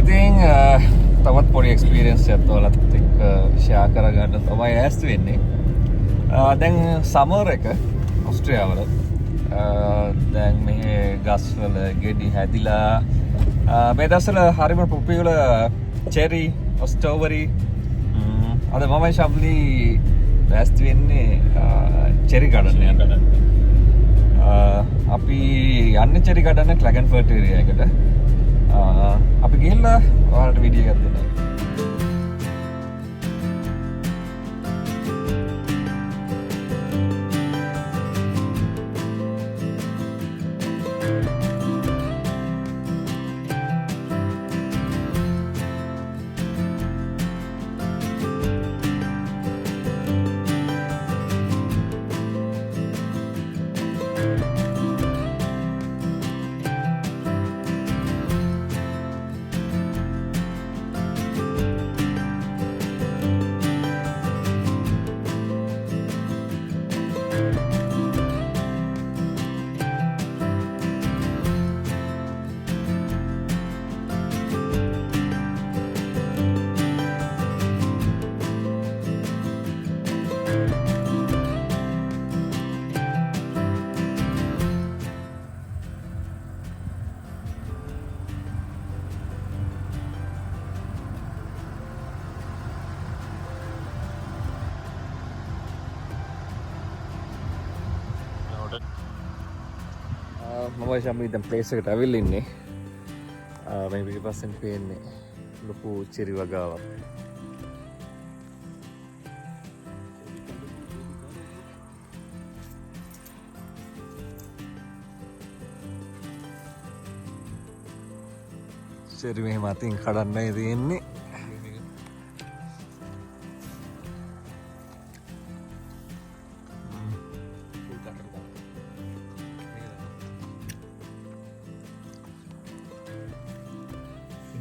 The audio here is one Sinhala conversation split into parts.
ඉතින් තවත් පොඩි එක්ස්පීරියන්ස් එකක් ඔයාලත් එක්ක ෂෙයා කරගන්න තමයි ඇස්තු වෙන්නේ. දැන් සමර් එක ඔස්ට්‍රේලියාවල දැන් මේ ගස්වල ගෙඩි හැදිලා මේ දවස්වල හරිම පොපියුලර් චෙරි ස්ට්‍රෝබරි අද මම ශබ්ලි ඇස්තු වෙන්නේ චෙරි ගඩන් යන්න. අපි යන්නේ චෙරි ගඩන් ක්ලැගන්ෆර්ට් ඒරියා එකට. අපි ගිහිල්ලා ඔයාලට වීඩියෝ එකක් දෙන්නම්. මම ශම්මි දැන් ප්ලේස් එකට අවිල්ල ඉන්නේ. මේ පිටිපස්සෙන් පේන්නේ ලොකු චෙරි වගාවක්. චෙරි මෙහෙම අතින් කඩන්නයි තියෙන්නේ.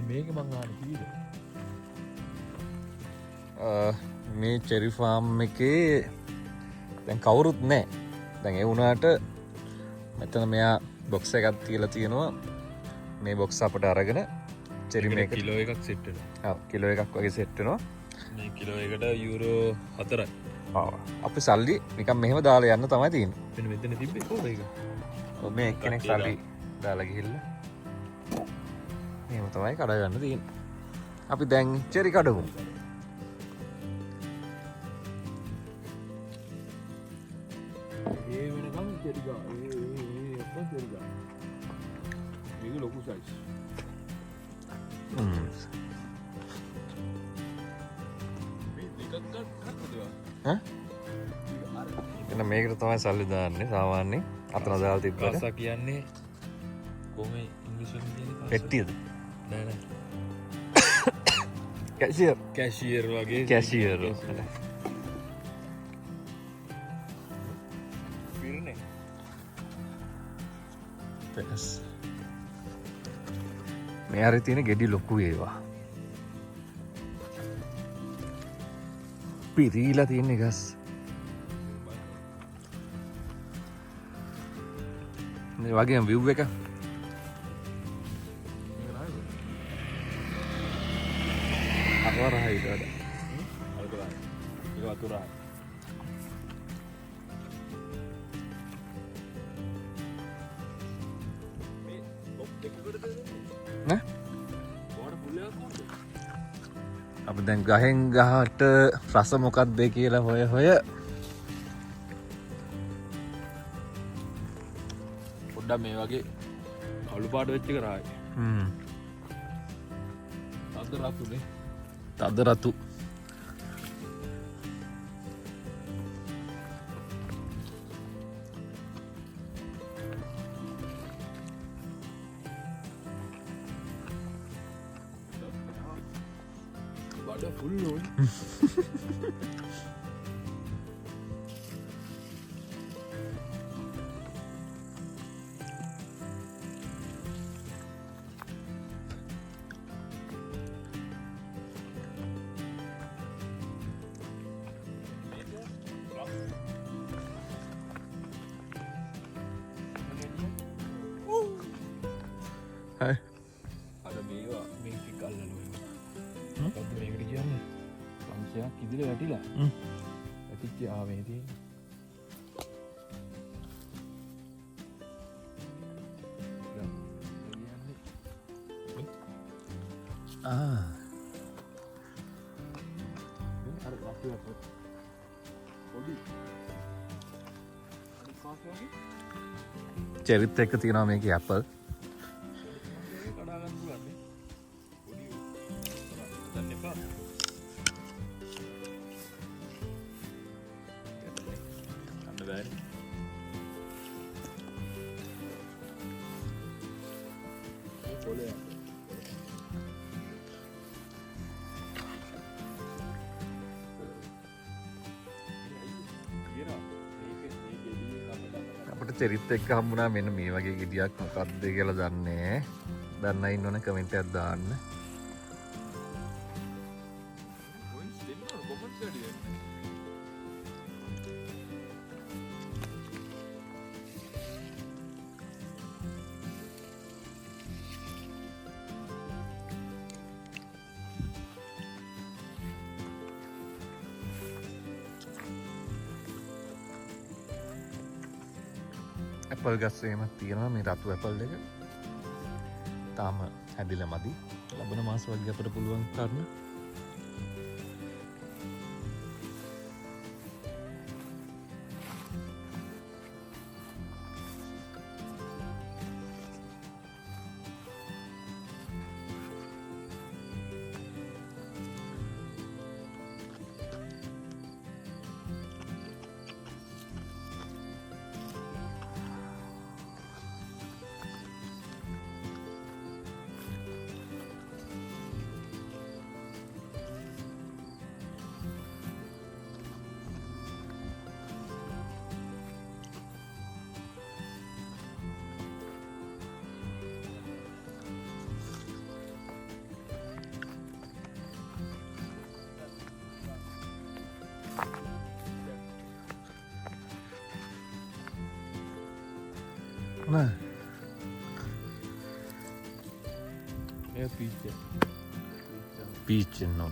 මේක මං ආන කීද? මේ චෙරි ෆාම් එකේ දැන් කවුරුත් නැහැ. දැන් ඒ වුණාට මෙතන මෙයා බොක්ස් එකක් තියලා තියෙනවා. මේ බොක්ස් අපට අරගෙන චෙරි මේක කිලෝ එකක් සෙට් වෙනවා. ඔව් කිලෝ එකක් වගේ සෙට් වෙනවා. මේ කිලෝ එකට යූරෝ 4යි. ඔව්. අපි සල්ලි නිකන් මෙහෙම දාලා යන්න තමයි තියෙන්නේ. මෙන්න මෙතන තිබ්බේ කොහොමද ඒක? ඔව් මේ එක්කෙනෙක් සල්ලි දාලා ගිහිල්ලා එහෙම තමයි කඩ ගන්න තියෙන්නේ. අපි දැන් චෙරි කඩමු. ඒ වෙනකම් චෙරි ගා. ඒ ඔක්කොම චෙරි ගා. මේක ලොකු සයිස්. මේ දෙකක් ගන්නද? ඈ? එන්න මේකට තමයි සල්ලි දාන්නේ සාමාන්‍යයෙන්. අතන දාලා තිබ්බට. කාසා කියන්නේ කොහොම ඉංග්‍රීසි වලින් කියන්නේ කාසා? පෙට්ටියද? නෑ නෑ. කැෂියර්. කැෂියර් වගේ. කැෂියර්. පිරනේ. පෙස්. මේ හරි තියෙන ගෙඩි ලොකු ඒවා. පිරීලා තියෙන ගස්. මේ වගේම view එක. අරහයි ඊට වඩා. ඒක වතුරයි. මේ ඔප් එකකට දෙන්නේ. නේ? බෝඩ පුල්ලයක් කොහොමද? අපි දැන් ගහෙන් ගහට රස මොකක්ද කියලා හොය පොඩ්ඩක් මේ වගේ අලු පාට වෙච්ච එක රායි. තද රතුනේ. තද රතු. බඩ ෆුල් ඕයි. Hai. Ada මේවා මේ ටික මොකද්ද මේකට කියන්නේ? පංචයක් ඉදිරිය වැටිලා. වැටිච්ච ආවේ තියෙන්නේ. අර ලස්සනට පොඩි චෙරිත් එක්ක තියෙනවා මේකේ ඇපල්. කඩා ගන්න පුළුවන් නේ. පොඩි දැන් එපා. අන්න බෑනේ. මේ පොලේ අපිට චෙරිත් එක්ක හම්බුණා මෙන්න මේ වගේ ගෙඩියක් මොකක්ද කියලා දන්නේ. දන්න ඉන්නවනේ කමෙන්ට් එකක් දාන්න. පොයින්ට්ස් දෙන්න ඕන කොමන්ට්ස් වැඩි වෙන්න. ඇපල් ගස් එහෙමත් තියෙනවා මේ රතු ඇපල් එක. තාම හැදිලා මදි. ලබන මාස වගේ අපිට පුළුවන් කරන්න. Nah, මේ පීච් එක. peach no.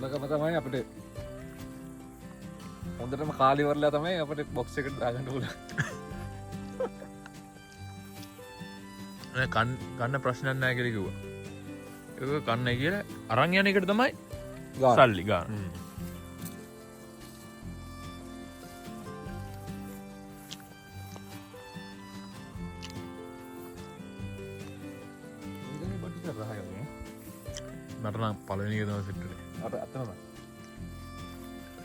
හොඳකම තමයි අපිට හොඳටම කාලි වරලා තමයි අපිට බොක්ස් එකට දාගන්න පුළුවන්. ගන්න ප්‍රශ්නයක් නැහැ කියලා කිව්වා. ඒක කන්නේ කියලා අරන් යන එකට තමයි සල්ලි ගන්න. මට නම් පළවෙනි එක තමයි සෙට් වෙන්නේ. අප අතනම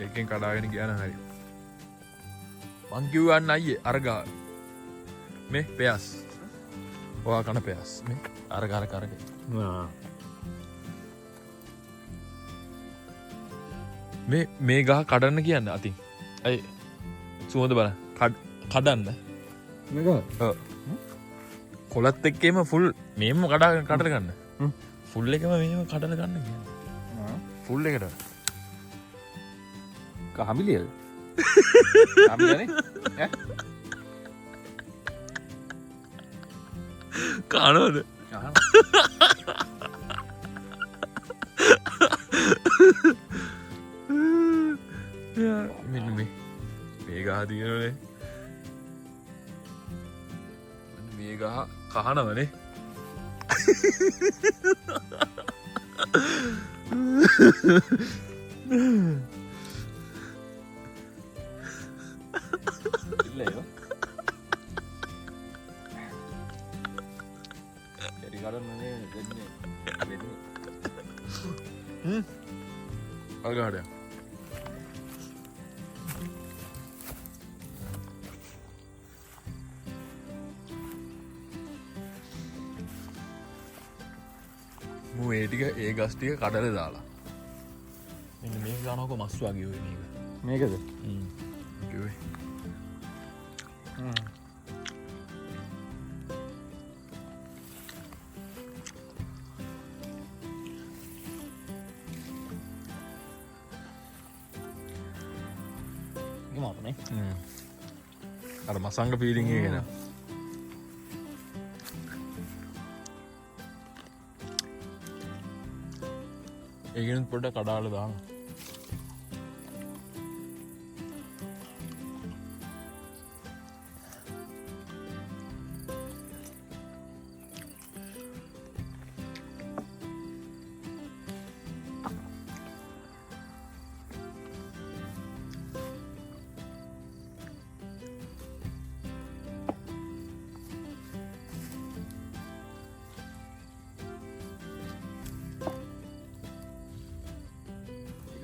එකෙන් කඩාගෙන ගියා නම් හරි. මං කිව්වන්න අයියේ අරගා මේ පෙයස්. ඔයා කන පෙයස් මේ අරගාර කරගේ. මේ ගහ කඩන්න කියන්න අතින්. ඇයි සුවඳ බලන්න කඩන්න. මේක කොලත් එක්කේම ෆුල් මේම කඩල ගන්න. ෆුල් එකම මේම කඩල ගන්න කියන්න. ෆුල් එකට කහමිලියල් කානෝද මෙන්න මේ ගහ තියෙනනේ මේ ගහ කහනවනේ චෙරි ගඩොල් නෙමෙයි දෙන්නේ. අරගාඩය මු ඒටික ඒ ගස්ටික කඩල දාලා මෙන්න මේ ගනක මස් වගේ ඔය මේක මේකද? කිව්වේ ගිමාපනේ. අර මසංග පීලිං එකගෙන ඒගෙනුත් පොඩ්ඩ කඩාල දාන්න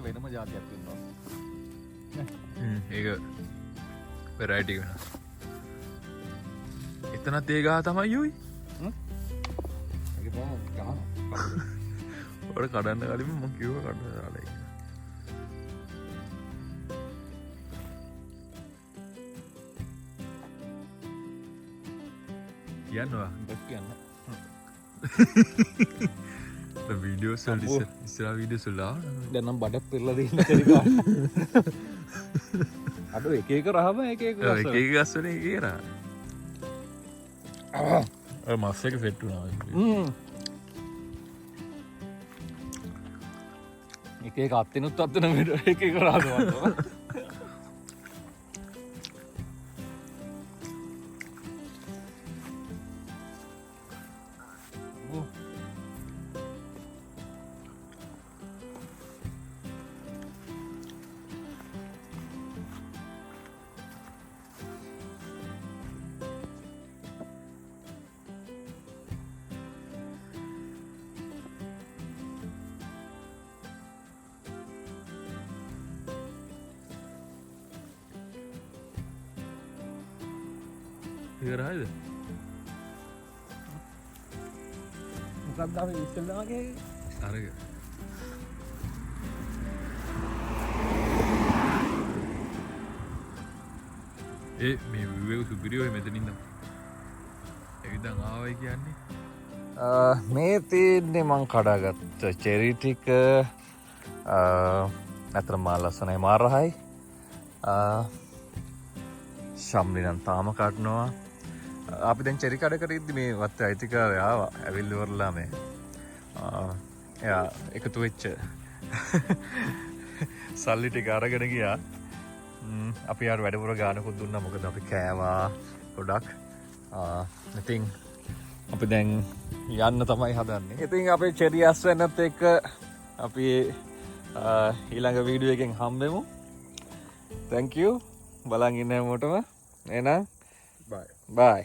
වෙනම ජාතියක් තියෙනවා. ඒක වෙරයිටි වෙන එතනත් ඒ ගහ තමයි යුයි ඒක තමයි ගහ. ඔට කඩන්න කලින් ම කිව්ව කඩන්න දාලා කියන්නවා බස් කියන්න. වීඩියෝ සල් ඉස්සරා වීඩියෝ සල්ලා දැන් නම් බඩක් පෙරලා දෙන්න චෙරි ගඩොල්. අද එක එක රහම එක එක ගස්. එක ගස්වල කියනා මස් එක සෙට් වුණා එක එක අත්තිනුත් අත්වන එක එක රහම. ඉවරයිද මොකක්ද අපි ඉස්සෙල්ලා වගේ අරග ඒ මේ විවක සුපිරියෝය මෙතනින්ද එවිදං ආවයි කියන්නේ මේ තියන්නේ මං කඩාගත්ත චෙරි ටික ඇතර මා ලස්සනයි මාරහයි ශම්ලිනන් තාම කටනවා අපි දැන් චෙරි කඩකට ඉද්දි මේ වත් අයිතිකාරය ආවා ඇවිල්ලිවරලා මේ එයා එකතු වෙච්ච සල්ලි ටික අරගෙන ගියා අපි යාට වැඩිපුර ගානකුත් දුන්නා මොකද අපි කෑවා ගොඩක් ඉතින් අපි දැන් යන්න තමයි හදන්නේ. ඉතින් අපේ චෙරි අස්වැන්නත් එක්ක අපි ඊළඟ වීඩියෝ එකෙන් හම්බෙමු. Thank you. බලන් ඉන්න හැමෝටම. එහෙනම් bye.